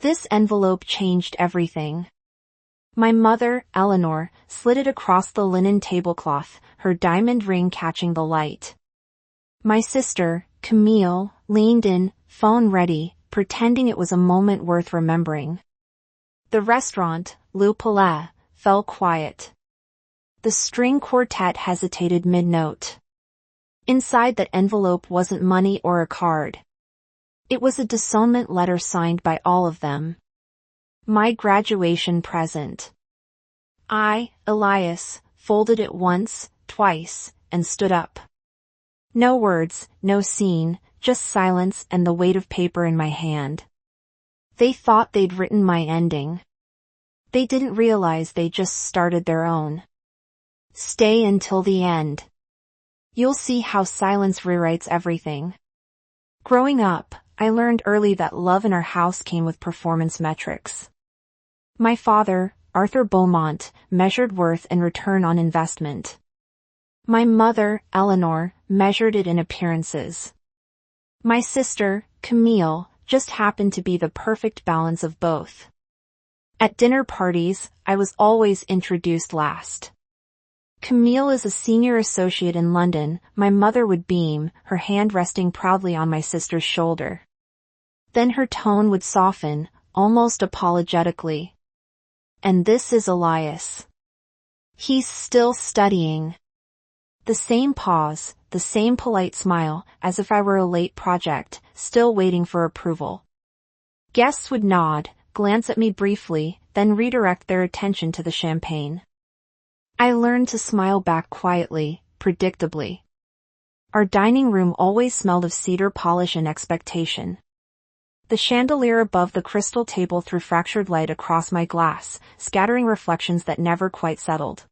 This envelope changed everything. My mother, Eleanor, slid it across the linen tablecloth, her diamond ring catching the light. My sister, Camille, leaned in, phone ready, pretending it was a moment worth remembering. The restaurant, Le Palais, fell quiet. The string quartet hesitated mid-note. Inside that envelope wasn't money or a card. It was a disownment letter signed by all of them. My graduation present. I, Elias, folded it once, twice, and stood up. No words, no scene, just silence and the weight of paper in my hand. They thought they'd written my ending. They didn't realize they just started their own. Stay until the end. You'll see how silence rewrites everything. Growing up, I learned early that love in our house came with performance metrics. My father, Arthur Beaumont, measured worth and return on investment. My mother, Eleanor, measured it in appearances. My sister, Camille, just happened to be the perfect balance of both. At dinner parties, I was always introduced last. Camille is a senior associate in London. My mother would beam, her hand resting proudly on my sister's shoulder. Then her tone would soften, almost apologetically. And this is Elias. He's still studying. The same pause, the same polite smile, as if I were a late project, still waiting for approval. Guests would nod, glance at me briefly, then redirect their attention to the champagne. I learned to smile back quietly, predictably. Our dining room always smelled of cedar polish and expectation. The chandelier above the crystal table threw fractured light across my glass, scattering reflections that never quite settled.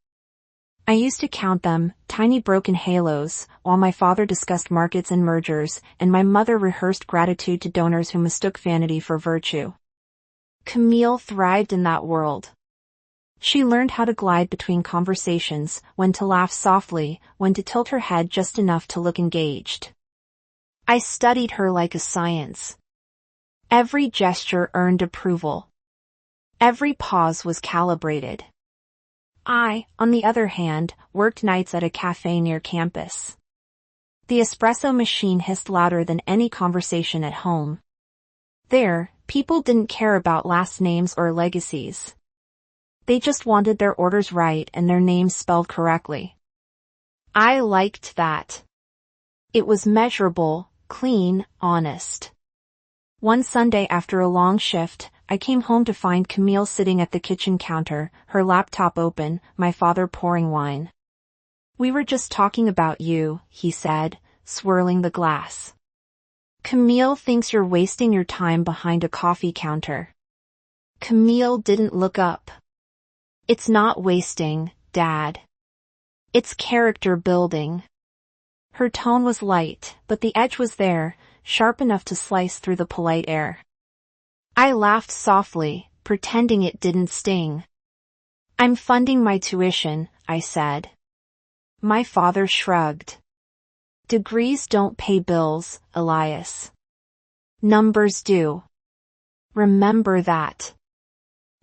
I used to count them, tiny broken halos, while my father discussed markets and mergers, and my mother rehearsed gratitude to donors who mistook vanity for virtue. Camille thrived in that world. She learned how to glide between conversations, when to laugh softly, when to tilt her head just enough to look engaged. I studied her like a science. Every gesture earned approval. Every pause was calibrated. I, on the other hand, worked nights at a cafe near campus. The espresso machine hissed louder than any conversation at home. There, people didn't care about last names or legacies. They just wanted their orders right and their names spelled correctly. I liked that. It was measurable, clean, honest. One Sunday after a long shift, I came home to find Camille sitting at the kitchen counter, her laptop open, my father pouring wine. We were just talking about you, he said, swirling the glass. Camille thinks you're wasting your time behind a coffee counter. Camille didn't look up. It's not wasting, Dad. It's character building. Her tone was light, but the edge was there, sharp enough to slice through the polite air. I laughed softly, pretending it didn't sting. I'm funding my tuition, I said. My father shrugged. Degrees don't pay bills, Elias. Numbers do. Remember that.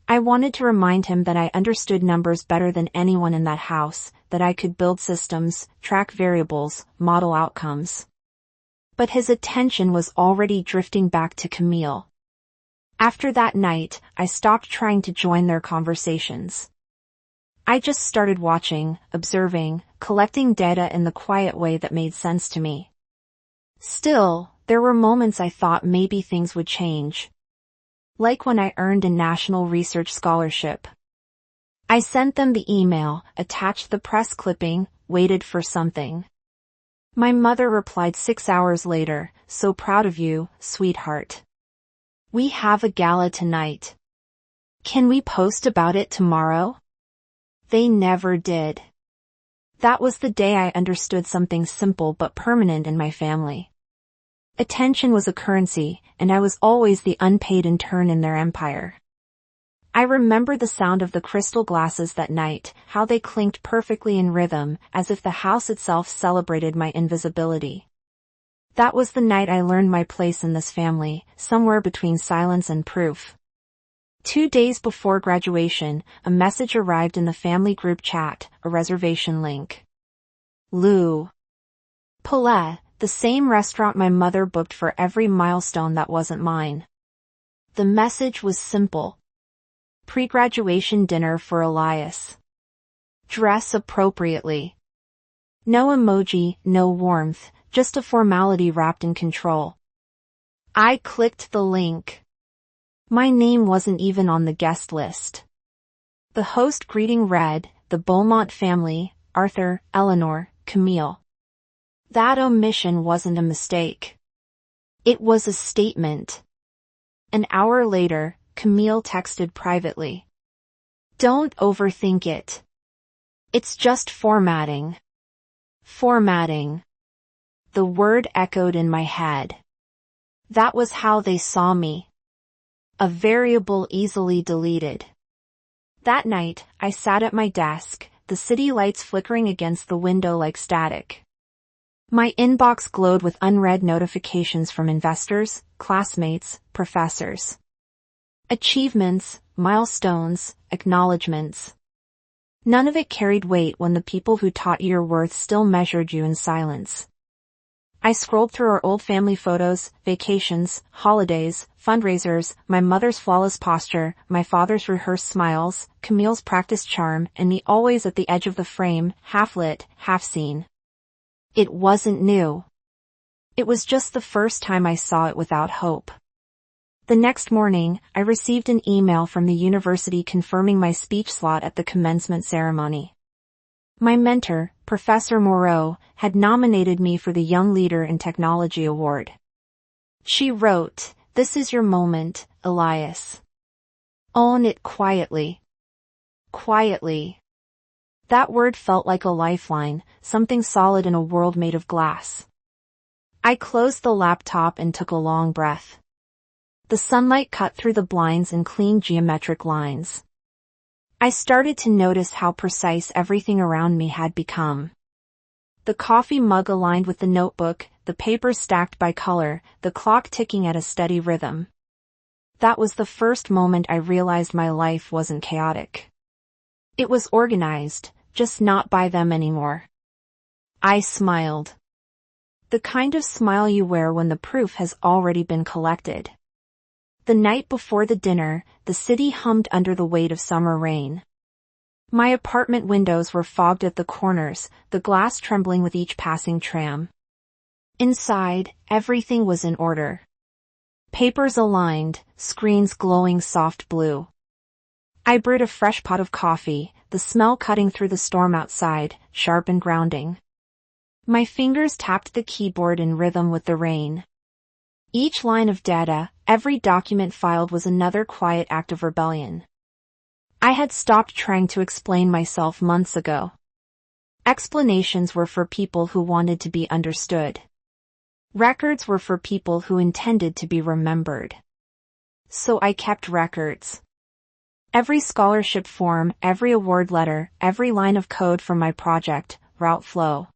I wanted to remind him that I understood numbers better than anyone in that house, that I could build systems, track variables, model outcomes. But his attention was already drifting back to Camille. After that night, I stopped trying to join their conversations. I just started watching, observing, collecting data in the quiet way that made sense to me. Still, there were moments I thought maybe things would change. Like when I earned a national research scholarship. I sent them the email, attached the press clipping, waited for something. My mother replied 6 hours later, so proud of you, sweetheart. We have a gala tonight. Can we post about it tomorrow? They never did. That was the day I understood something simple but permanent in my family. Attention was a currency, and I was always the unpaid intern in their empire. I remember the sound of the crystal glasses that night, how they clinked perfectly in rhythm, as if the house itself celebrated my invisibility. That was the night I learned my place in this family, somewhere between silence and proof. 2 days before graduation, a message arrived in the family group chat, a reservation link. Lou. Palais, the same restaurant my mother booked for every milestone that wasn't mine. The message was simple. Pre-graduation dinner for Elias. Dress appropriately. No emoji, no warmth, just a formality wrapped in control. I clicked the link. My name wasn't even on the guest list. The host greeting read, the Beaumont family, Arthur, Eleanor, Camille. That omission wasn't a mistake. It was a statement. An hour later, Camille texted privately. Don't overthink it. It's just formatting. Formatting. The word echoed in my head. That was how they saw me. A variable easily deleted. That night, I sat at my desk, the city lights flickering against the window like static. My inbox glowed with unread notifications from investors, classmates, professors. Achievements, milestones, acknowledgements. None of it carried weight when the people who taught you your worth still measured you in silence. I scrolled through our old family photos, vacations, holidays, fundraisers, my mother's flawless posture, my father's rehearsed smiles, Camille's practiced charm, and me always at the edge of the frame, half lit, half seen. It wasn't new. It was just the first time I saw it without hope. The next morning, I received an email from the university confirming my speech slot at the commencement ceremony. My mentor, Professor Moreau, had nominated me for the Young Leader in Technology Award. She wrote, "This is your moment, Elias. Own it quietly." Quietly. That word felt like a lifeline, something solid in a world made of glass. I closed the laptop and took a long breath. The sunlight cut through the blinds in clean geometric lines. I started to notice how precise everything around me had become. The coffee mug aligned with the notebook, the papers stacked by color, the clock ticking at a steady rhythm. That was the first moment I realized my life wasn't chaotic. It was organized, just not by them anymore. I smiled. The kind of smile you wear when the proof has already been collected. The night before the dinner, the city hummed under the weight of summer rain. My apartment windows were fogged at the corners, the glass trembling with each passing tram. Inside, everything was in order. Papers aligned, screens glowing soft blue. I brewed a fresh pot of coffee, the smell cutting through the storm outside, sharp and grounding. My fingers tapped the keyboard in rhythm with the rain. Each line of data, every document filed was another quiet act of rebellion. I had stopped trying to explain myself months ago. Explanations were for people who wanted to be understood. Records were for people who intended to be remembered. So I kept records. Every scholarship form, every award letter, every line of code from my project, route flow.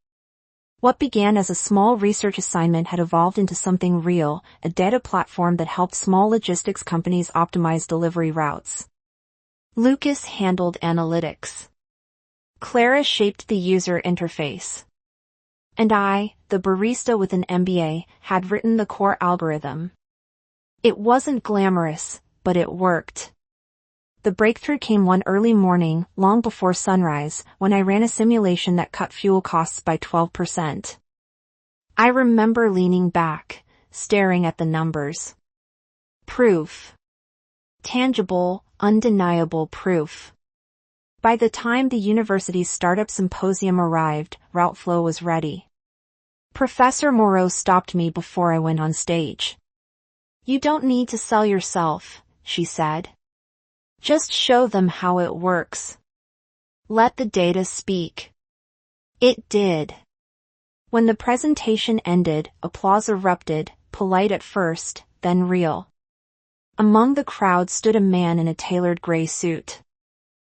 What began as a small research assignment had evolved into something real, a data platform that helped small logistics companies optimize delivery routes. Lucas handled analytics. Clara shaped the user interface. And I, the barista with an MBA, had written the core algorithm. It wasn't glamorous, but it worked. The breakthrough came one early morning, long before sunrise, when I ran a simulation that cut fuel costs by 12%. I remember leaning back, staring at the numbers. Proof. Tangible, undeniable proof. By the time the university's startup symposium arrived, route flow was ready. Professor Moreau stopped me before I went on stage. "You don't need to sell yourself," she said. "Just show them how it works. Let the data speak." It did. When the presentation ended, applause erupted, polite at first, then real. Among the crowd stood a man in a tailored gray suit.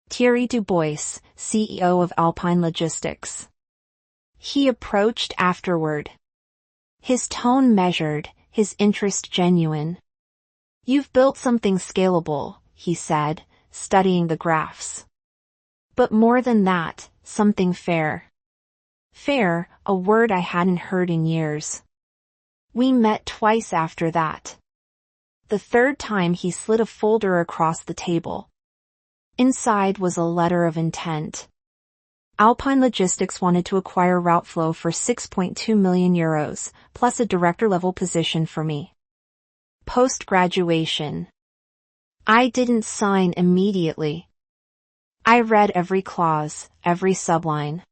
Thierry Dubois, CEO of Alpine Logistics. He approached afterward. His tone measured, his interest genuine. "You've built something scalable," he said, studying the graphs. But more than that, something fair. Fair, a word I hadn't heard in years. We met twice after that. The third time he slid a folder across the table. Inside was a letter of intent. Alpine Logistics wanted to acquire route flow for 6.2 million euros, plus a director-level position for me. Post-graduation. I didn't sign immediately. I read every clause, every subline.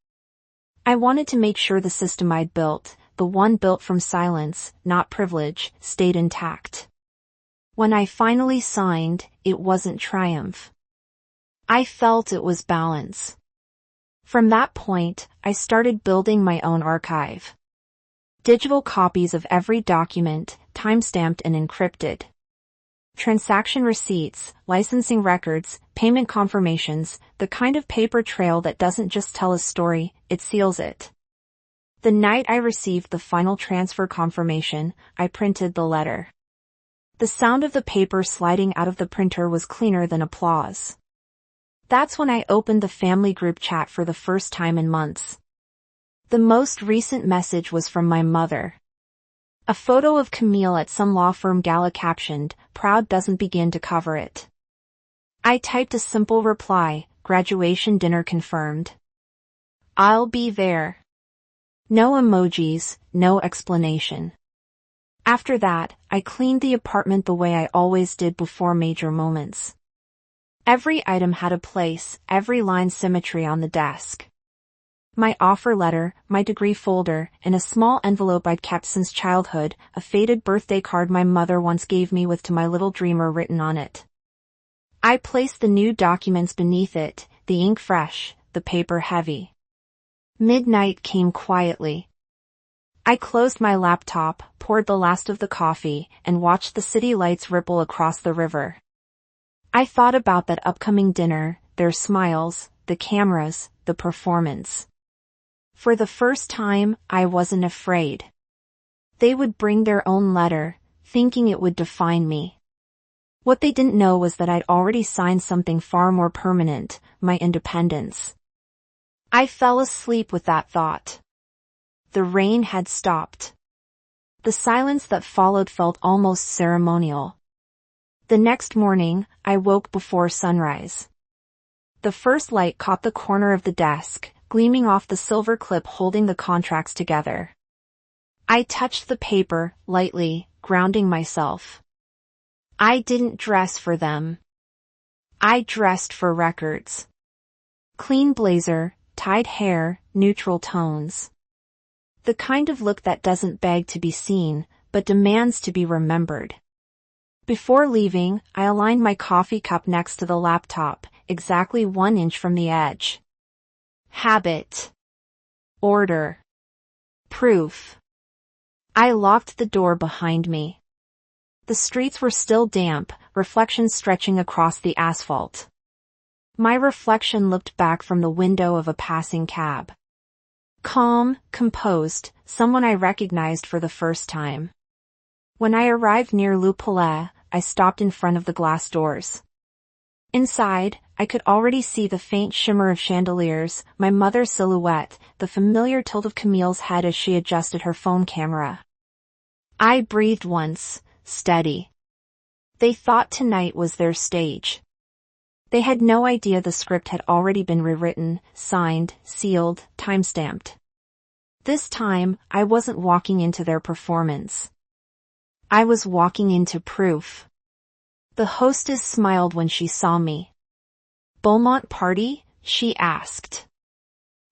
I wanted to make sure the system I'd built, the one built from silence, not privilege, stayed intact. When I finally signed, it wasn't triumph. I felt it was balance. From that point, I started building my own archive. Digital copies of every document, timestamped and encrypted. Transaction receipts, licensing records, payment confirmations, the kind of paper trail that doesn't just tell a story, it seals it. The night I received the final transfer confirmation, I printed the letter. The sound of the paper sliding out of the printer was cleaner than applause. That's when I opened the family group chat for the first time in months. The most recent message was from my mother. A photo of Camille at some law firm gala captioned, "Proud doesn't begin to cover it." I typed a simple reply, "Graduation dinner confirmed. I'll be there." No emojis, no explanation. After that, I cleaned the apartment the way I always did before major moments. Every item had a place, every line symmetry on the desk. My offer letter, my degree folder, and a small envelope I'd kept since childhood, a faded birthday card my mother once gave me with "To my little dreamer" written on it. I placed the new documents beneath it, the ink fresh, the paper heavy. Midnight came quietly. I closed my laptop, poured the last of the coffee, and watched the city lights ripple across the river. I thought about that upcoming dinner, their smiles, the cameras, the performance. For the first time, I wasn't afraid. They would bring their own letter, thinking it would define me. What they didn't know was that I'd already signed something far more permanent, my independence. I fell asleep with that thought. The rain had stopped. The silence that followed felt almost ceremonial. The next morning, I woke before sunrise. The first light caught the corner of the desk, gleaming off the silver clip holding the contracts together. I touched the paper, lightly, grounding myself. I didn't dress for them. I dressed for records. Clean blazer, tied hair, neutral tones. The kind of look that doesn't beg to be seen, but demands to be remembered. Before leaving, I aligned my coffee cup next to the laptop, exactly 1 inch from the edge. Habit. Order. Proof. I locked the door behind me. The streets were still damp, reflections stretching across the asphalt. My reflection looked back from the window of a passing cab. Calm, composed, someone I recognized for the first time. When I arrived near Le Palais, I stopped in front of the glass doors. Inside, I could already see the faint shimmer of chandeliers, my mother's silhouette, the familiar tilt of Camille's head as she adjusted her phone camera. I breathed once, steady. They thought tonight was their stage. They had no idea the script had already been rewritten, signed, sealed, timestamped. This time, I wasn't walking into their performance. I was walking into proof. The hostess smiled when she saw me. "Beaumont party?" she asked.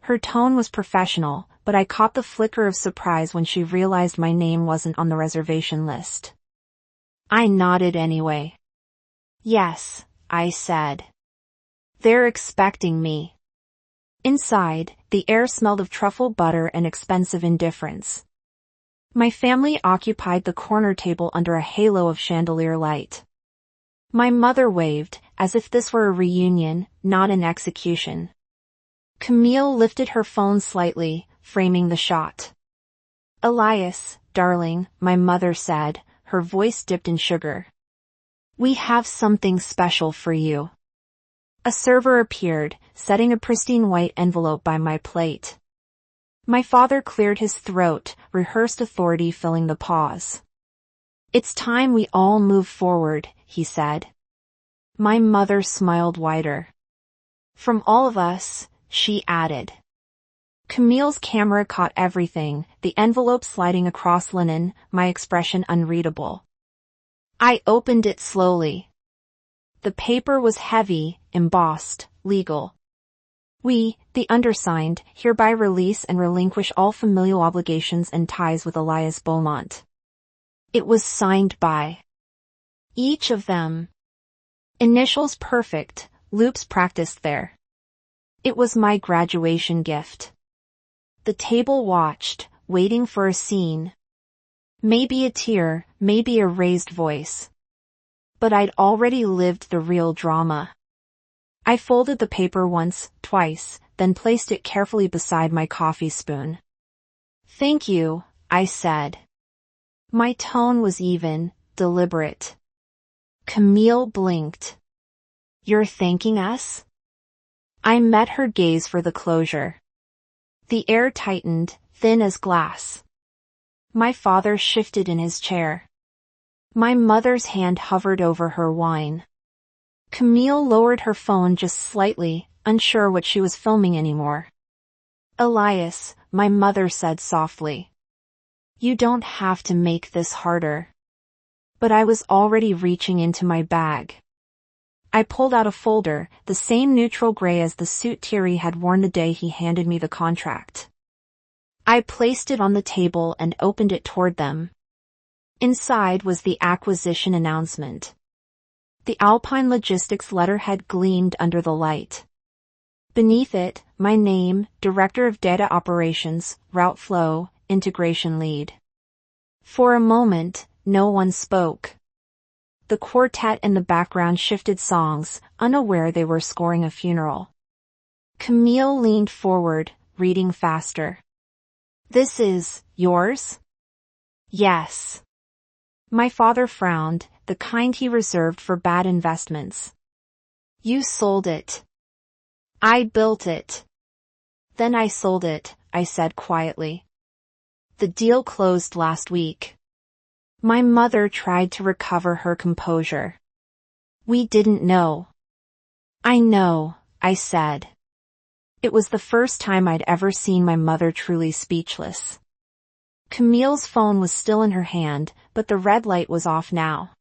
Her tone was professional, but I caught the flicker of surprise when she realized my name wasn't on the reservation list. I nodded anyway. "Yes," I said. "They're expecting me." Inside, the air smelled of truffle butter and expensive indifference. My family occupied the corner table under a halo of chandelier light. My mother waved, as if this were a reunion, not an execution. Camille lifted her phone slightly, framing the shot. "Elias, darling," my mother said, her voice dipped in sugar. We have something special for you. A server appeared, setting a pristine white envelope by my plate. My father cleared his throat, rehearsed authority filling the pause. It's time we all move forward, he said. My mother smiled wider. From all of us, she added. Camille's camera caught everything, the envelope sliding across linen, my expression unreadable. I opened it slowly. The paper was heavy, embossed, legal. We, the undersigned, hereby release and relinquish all familial obligations and ties with Elias Beaumont. It was signed by each of them. Initials perfect, loops practiced there. It was my graduation gift. The table watched, waiting for a scene. Maybe a tear, maybe a raised voice. But I'd already lived the real drama. I folded the paper once, twice, then placed it carefully beside my coffee spoon. Thank you, I said. My tone was even, deliberate. Camille blinked. You're thanking us? I met her gaze for the closure. The air tightened, thin as glass. My father shifted in his chair. My mother's hand hovered over her wine. Camille lowered her phone just slightly, unsure what she was filming anymore. Elias, my mother said softly. You don't have to make this harder. But I was already reaching into my bag. I pulled out a folder, the same neutral gray as the suit Thierry had worn the day he handed me the contract. I placed it on the table and opened it toward them. Inside was the acquisition announcement. The Alpine Logistics letterhead gleamed under the light. Beneath it, my name, Director of Data Operations, Route Flow, Integration Lead. For a moment, no one spoke. The quartet in the background shifted songs, unaware they were scoring a funeral. Camille leaned forward, reading faster. This is yours? Yes. My father frowned, the kind he reserved for bad investments. You sold it. I built it. Then I sold it, I said quietly. The deal closed last week. My mother tried to recover her composure. We didn't know. I know, I said. It was the first time I'd ever seen my mother truly speechless. Camille's phone was still in her hand, but the red light was off now.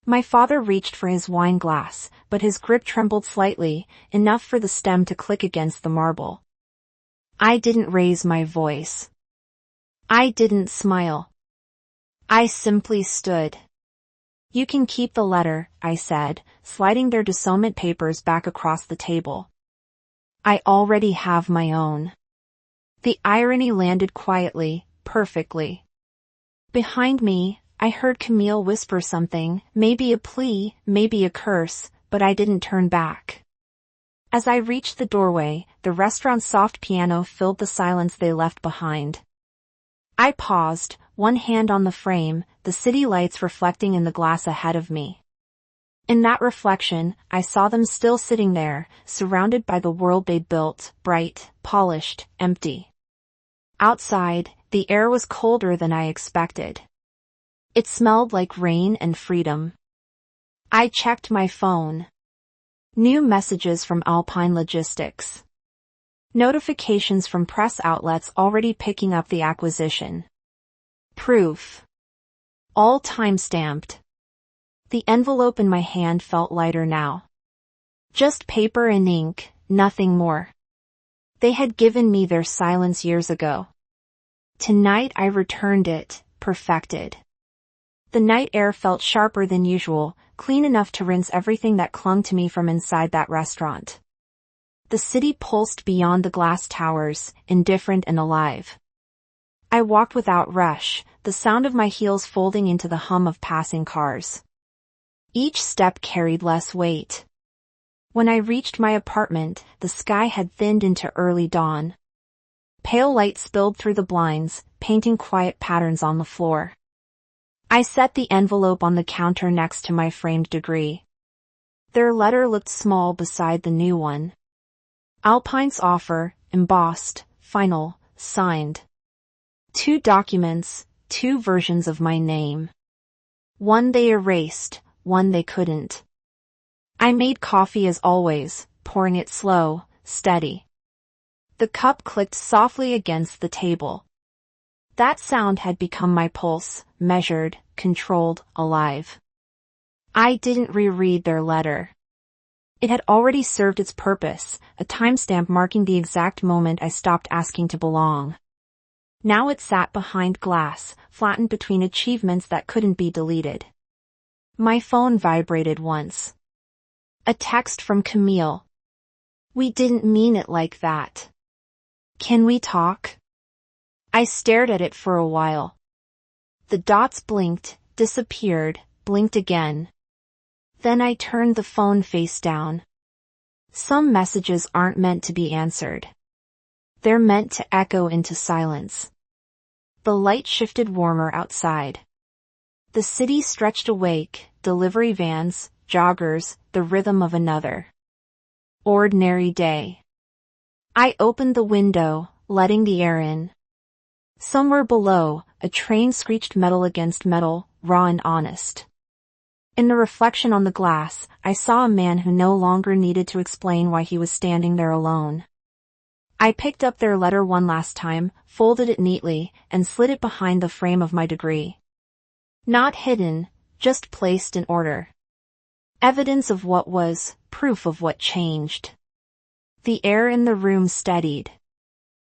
My father reached for his wine glass, but his grip trembled slightly, enough for the stem to click against the marble. I didn't raise my voice. I didn't smile. I simply stood. You can keep the letter, I said, sliding their disownment papers back across the table. I already have my own. The irony landed quietly, perfectly. Behind me, I heard Camille whisper something, maybe a plea, maybe a curse, but I didn't turn back. As I reached the doorway, the restaurant's soft piano filled the silence they left behind. I paused, one hand on the frame, the city lights reflecting in the glass ahead of me. In that reflection, I saw them still sitting there, surrounded by the world they'd built, bright, polished, empty. Outside, the air was colder than I expected. It smelled like rain and freedom. I checked my phone. New messages from Alpine Logistics. Notifications from press outlets already picking up the acquisition. Proof. All time-stamped. The envelope in my hand felt lighter now. Just paper and ink, nothing more. They had given me their silence years ago. Tonight I returned it, perfected. The night air felt sharper than usual, clean enough to rinse everything that clung to me from inside that restaurant. The city pulsed beyond the glass towers, indifferent and alive. I walked without rush, the sound of my heels folding into the hum of passing cars. Each step carried less weight. When I reached my apartment, the sky had thinned into early dawn. Pale light spilled through the blinds, painting quiet patterns on the floor. I set the envelope on the counter next to my framed degree. Their letter looked small beside the new one. Alpine's offer, embossed, final, signed. 2 documents, 2 versions of my name. One they erased, one they couldn't. I made coffee as always, pouring it slow, steady. The cup clicked softly against the table. That sound had become my pulse, measured, controlled, alive. I didn't reread their letter. It had already served its purpose, a timestamp marking the exact moment I stopped asking to belong. Now it sat behind glass, flattened between achievements that couldn't be deleted. My phone vibrated once. A text from Camille. We didn't mean it like that. Can we talk? I stared at it for a while. The dots blinked, disappeared, blinked again. Then I turned the phone face down. Some messages aren't meant to be answered. They're meant to echo into silence. The light shifted warmer outside. The city stretched awake, delivery vans, joggers, the rhythm of another ordinary day. I opened the window, letting the air in. Somewhere below, a train screeched metal against metal, raw and honest. In the reflection on the glass, I saw a man who no longer needed to explain why he was standing there alone. I picked up their letter one last time, folded it neatly, and slid it behind the frame of my degree. Not hidden, just placed in order. Evidence of what was, proof of what changed. The air in the room steadied.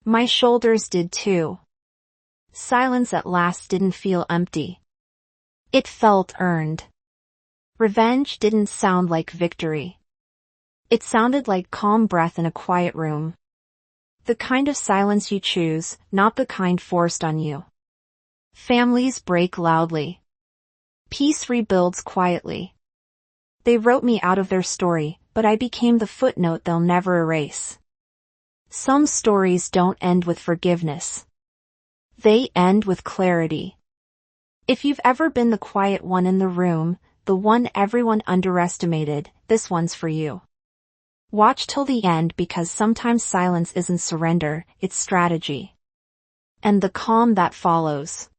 My shoulders did too. Silence at last didn't feel empty. It felt earned. Revenge didn't sound like victory. It sounded like calm breath in a quiet room. The kind of silence you choose, not the kind forced on you. Families break loudly. Peace rebuilds quietly. They wrote me out of their story, but I became the footnote they'll never erase. Some stories don't end with forgiveness. They end with clarity. If you've ever been the quiet one in the room, the one everyone underestimated, this one's for you. Watch till the end because sometimes silence isn't surrender, it's strategy. And the calm that follows.